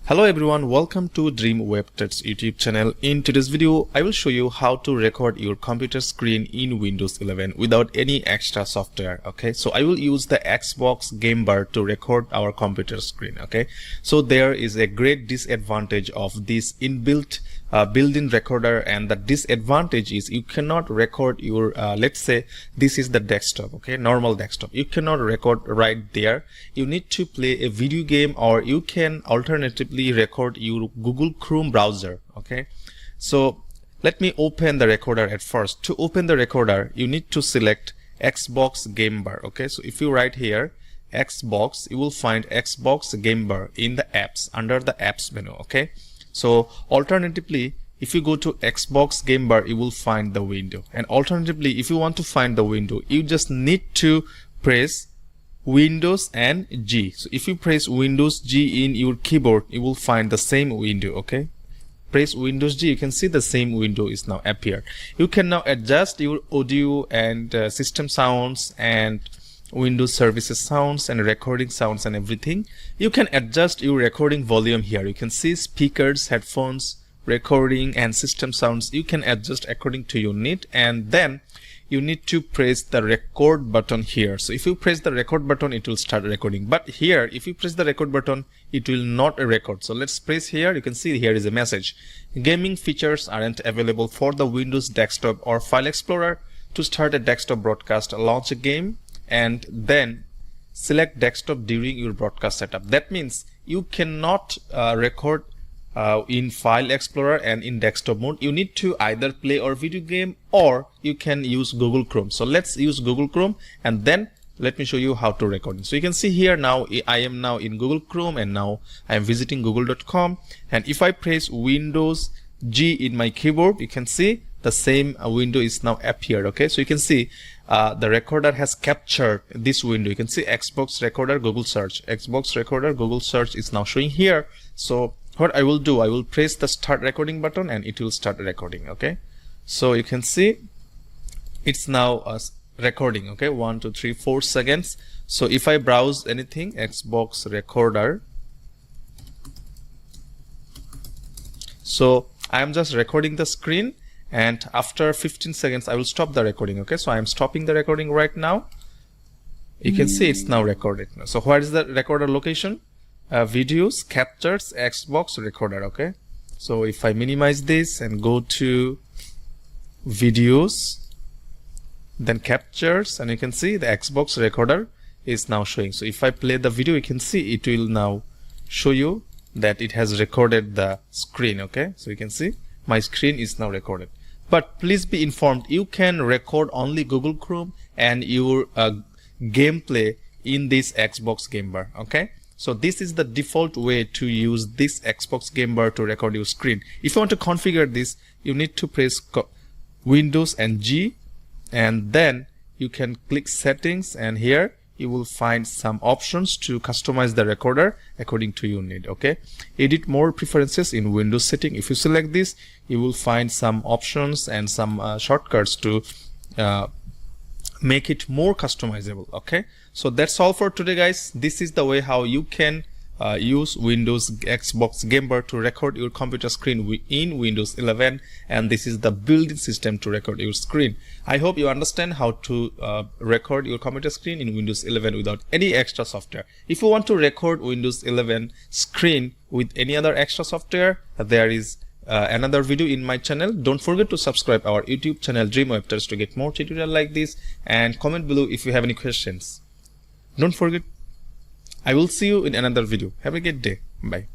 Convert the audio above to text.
Hello everyone, welcome to Dream Web Tuts YouTube channel. In today's video, I will show you how to record your computer screen in Windows 11 without any extra software. Okay, so I will use the Xbox Game Bar to record our computer screen. Okay, so there is a great disadvantage of this inbuilt built-in recorder, and the disadvantage is you cannot record your let's say this is the desktop, okay, normal desktop. You cannot record right there. You need to play a video game, or you can alternatively record your Google Chrome browser. Okay, so let me open the recorder at first. To open the recorder, you need to select Xbox Game Bar. Okay, so if you write here Xbox, you will find Xbox Game Bar in the apps, under the apps menu. Okay, so alternatively, if you go to Xbox Game Bar, you will find the window. And alternatively, if you want to find the window, you just need to press Windows and G. So if you press Windows G in your keyboard, you will find the same window. Okay, press Windows G, you can see the same window is now appeared. You can now adjust your audio and system sounds and Windows services sounds and recording sounds and everything. You can adjust your recording volume here. You can see speakers, headphones, recording and system sounds. You can adjust according to your need, and then you need to press the record button here. So if you press the record button, it will start recording. But here, if you press the record button, it will not record. So let's press here. You can see here is a message. Gaming features aren't available for the Windows desktop or File Explorer. To start a desktop broadcast, launch a game and then select desktop during your broadcast setup. That means you cannot record in File Explorer and in desktop mode. You need to either play or video game, or you can use Google Chrome. So let's use Google Chrome, and then let me show you how to record. So you can see here now I am now in Google Chrome, and now I am visiting google.com, and if I press Windows G in my keyboard, you can see the same window is now appeared. Okay, so you can see the recorder has captured this window. You can see Xbox recorder Google search. Xbox recorder Google search is now showing here. So what I will do, I will press the start recording button and it will start recording. Okay, so you can see it's now recording. Okay, 1 2 3 4 seconds. So if I browse anything, Xbox recorder, so I am just recording the screen, and after 15 seconds I will stop the recording. Okay, so I am stopping the recording right now. You can see it's now recorded. So where is the recorder location? Videos, captures, Xbox recorder. Okay, so if I minimize this and go to videos, then captures, and you can see the Xbox recorder is now showing. So if I play the video, you can see it will now show you that it has recorded the screen. Okay, so you can see my screen is now recorded. But please be informed, you can record only Google Chrome and your gameplay in this Xbox Game Bar. Okay, so this is the default way to use this Xbox Game Bar to record your screen. If you want to configure this, you need to press Windows and G, and then you can click settings, and here you will find some options to customize the recorder according to your need. Okay, edit more preferences in Windows setting. If you select this, you will find some options and some shortcuts to make it more customizable. Okay, so that's all for today, guys. This is the way how you can use Windows Xbox Game Bar to record your computer screen in Windows 11, and this is the built-in system to record your screen. I hope you understand how to record your computer screen in Windows 11 without any extra software. If you want to record Windows 11 screen with any other extra software, there is another video in my channel. Don't forget to subscribe our YouTube channel Dream Web Tuts to get more tutorial like this, and comment below if you have any questions. Don't forget. I will see you in another video. Have a good day. Bye.